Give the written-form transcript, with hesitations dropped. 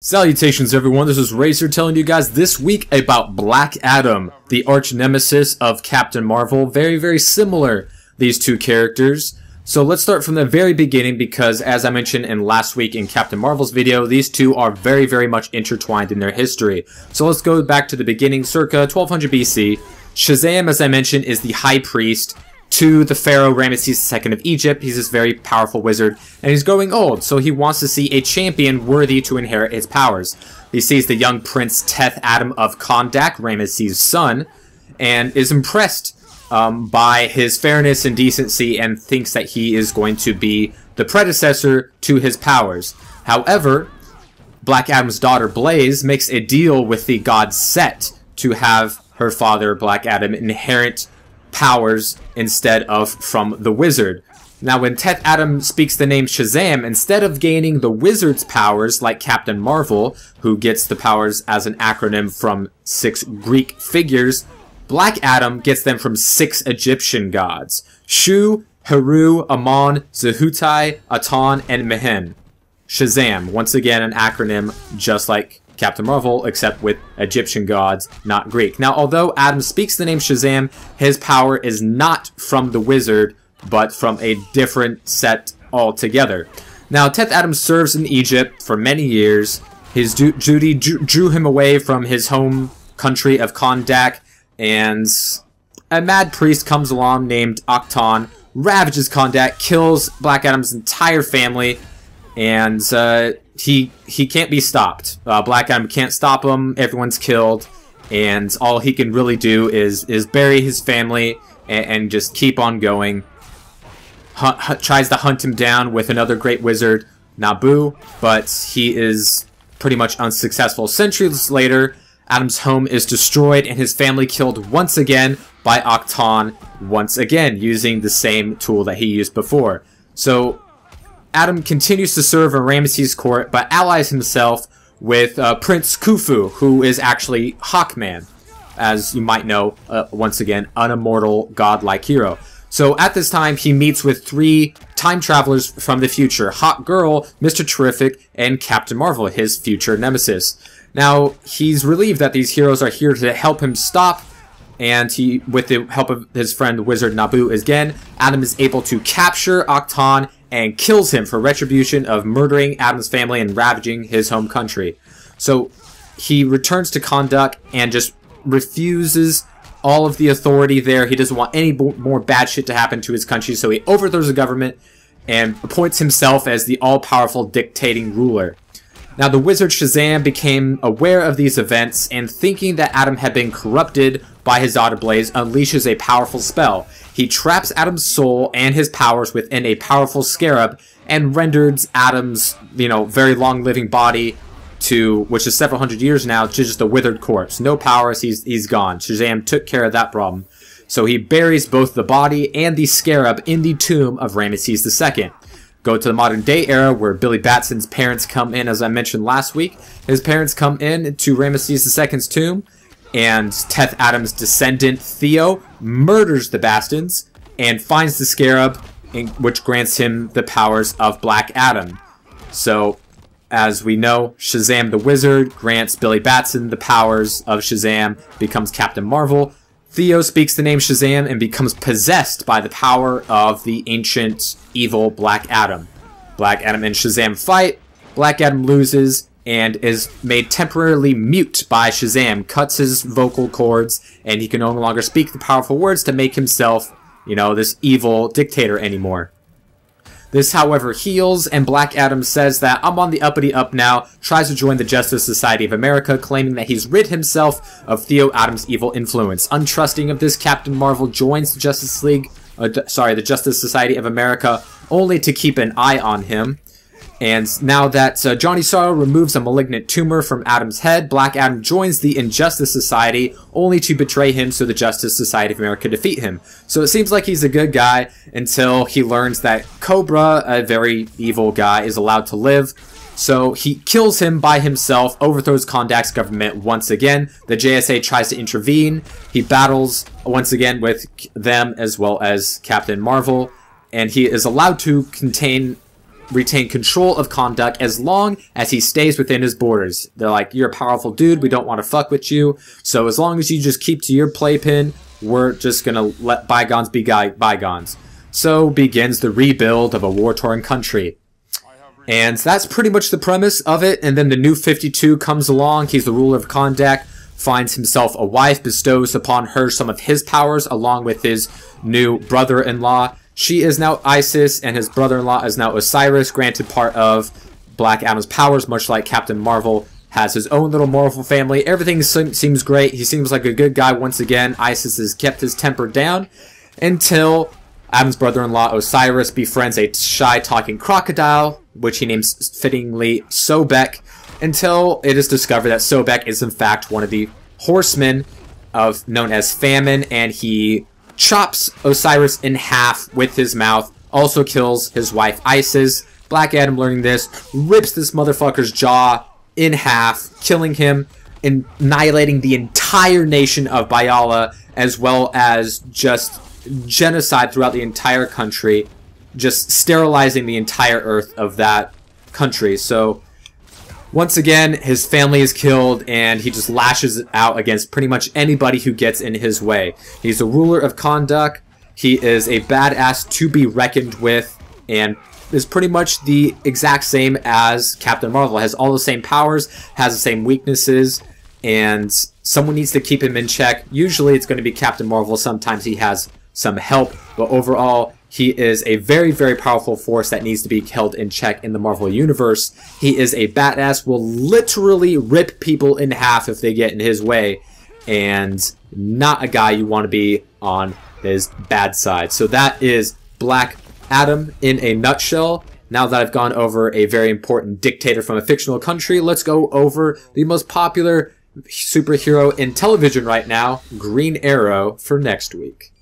Salutations everyone, this is Razor telling you guys this week about Black Adam, the arch nemesis of Captain Marvel. Very similar, these two characters. So let's start from the very beginning because as I mentioned in last week in Captain Marvel's video, these two are very much intertwined in their history. So let's go back to the beginning, circa 1200 BC. Shazam, as I mentioned, is the high priest to the pharaoh Ramesses II of Egypt. He's this very powerful wizard, and he's growing old, so he wants to see a champion worthy to inherit his powers. He sees the young prince Teth Adam of Kondak, Ramesses' son, and is impressed by his fairness and decency and thinks that he is going to be the predecessor to his powers. However, Black Adam's daughter Blaze makes a deal with the god Set to have her father Black Adam inherit powers instead of from the wizard. Now when Teth Adam speaks the name Shazam, instead of gaining the wizard's powers like Captain Marvel, who gets the powers as an acronym from 6 Greek figures, Black Adam gets them from 6 Egyptian gods: Shu, Heru, Amon, Zehutai, Aton, and Mehen. Shazam, once again an acronym just like Captain Marvel, except with Egyptian gods, not Greek. Now, although Adam speaks the name Shazam, his power is not from the wizard, but from a different set altogether. Now, Teth Adam serves in Egypt for many years. His duty drew him away from his home country of Kondak, and a mad priest comes along named Acton, ravages Kondak, kills Black Adam's entire family, and he can't be stopped. Black Adam can't stop him. Everyone's killed, and all he can really do is bury his family and just keep on going. Tries to hunt him down with another great wizard, Nabu, but he is pretty much unsuccessful. Centuries later, Adam's home is destroyed and his family killed once again by Acton, once again using the same tool that he used before. So Adam continues to serve in Ramesses' court, but allies himself with Prince Khufu, who is actually Hawkman, as you might know, once again, an immortal godlike hero. So at this time, he meets with 3 time travelers from the future: Hawk Girl, Mr. Terrific, and Captain Marvel, his future nemesis. Now, he's relieved that these heroes are here to help him stop, and he, with the help of his friend Wizard Nabu again, Adam is able to capture Acton and kills him for retribution of murdering Adam's family and ravaging his home country. So he returns to Kondak and just refuses all of the authority there. He doesn't want any more bad shit to happen to his country, so he overthrows the government and appoints himself as the all-powerful dictating ruler. Now the wizard Shazam became aware of these events and, thinking that Adam had been corrupted by his daughter Blaze, unleashes a powerful spell. He traps Adam's soul and his powers within a powerful scarab and renders Adam's, very long-living body to, which is several hundred years now, to just a withered corpse. No powers, he's gone. Shazam took care of that problem. So he buries both the body and the scarab in the tomb of Ramesses II. Go to the modern day era where Billy Batson's parents come in, as I mentioned last week. His parents come in to Ramesses II's tomb, and Teth Adam's descendant Theo murders the Bastons and finds the scarab, which grants him the powers of Black Adam. So, as we know, Shazam the Wizard grants Billy Batson the powers of Shazam, becomes Captain Marvel. Theo speaks the name Shazam and becomes possessed by the power of the ancient evil Black Adam. Black Adam and Shazam fight. Black Adam loses and is made temporarily mute by Shazam, cuts his vocal cords, and he can no longer speak the powerful words to make himself, this evil dictator anymore. This, however, heals, and Black Adam says that I'm on the uppity up now, tries to join the Justice Society of America, claiming that he's rid himself of Theo Adam's evil influence. Untrusting of this, Captain Marvel joins the the Justice Society of America, only to keep an eye on him. And now that Johnny Sorrow removes a malignant tumor from Adam's head, Black Adam joins the Injustice Society, only to betray him so the Justice Society of America defeat him. So it seems like he's a good guy until he learns that Cobra, a very evil guy, is allowed to live. So he kills him by himself, overthrows Kondak's government once again. The JSA tries to intervene. He battles once again with them as well as Captain Marvel, and he is allowed to contain retain control of Kondak as long as he stays within his borders. They're like, you're a powerful dude, we don't want to fuck with you, so as long as you just keep to your playpen, we're just gonna let bygones be bygones. So begins the rebuild of a war-torn country. And that's pretty much the premise of it. And then the new 52 comes along. He's the ruler of Kondak, finds himself a wife, bestows upon her some of his powers along with his new brother-in-law. She is now Isis, and his brother-in-law is now Osiris, granted part of Black Adam's powers, much like Captain Marvel has his own little Marvel family. Everything seems great. He seems like a good guy once again. Isis has kept his temper down until Adam's brother-in-law Osiris befriends a shy talking crocodile, which he names fittingly Sobek, until it is discovered that Sobek is in fact one of the horsemen known as Famine, and he chops Osiris in half with his mouth, also kills his wife Isis. Black Adam, learning this, rips this motherfucker's jaw in half, killing him, annihilating the entire nation of Bayala, as well as just genocide throughout the entire country, just sterilizing the entire earth of that country. So once again, his family is killed, and he just lashes out against pretty much anybody who gets in his way. He's the ruler of Kondak. He is a badass to be reckoned with, and is pretty much the exact same as Captain Marvel. Has all the same powers, has the same weaknesses, and someone needs to keep him in check. Usually it's going to be Captain Marvel. Sometimes he has some help, but overall, he is a very, very powerful force that needs to be held in check in the Marvel Universe. He is a badass, will literally rip people in half if they get in his way, and not a guy you want to be on his bad side. So that is Black Adam in a nutshell. Now that I've gone over a very important dictator from a fictional country, let's go over the most popular superhero in television right now, Green Arrow, for next week.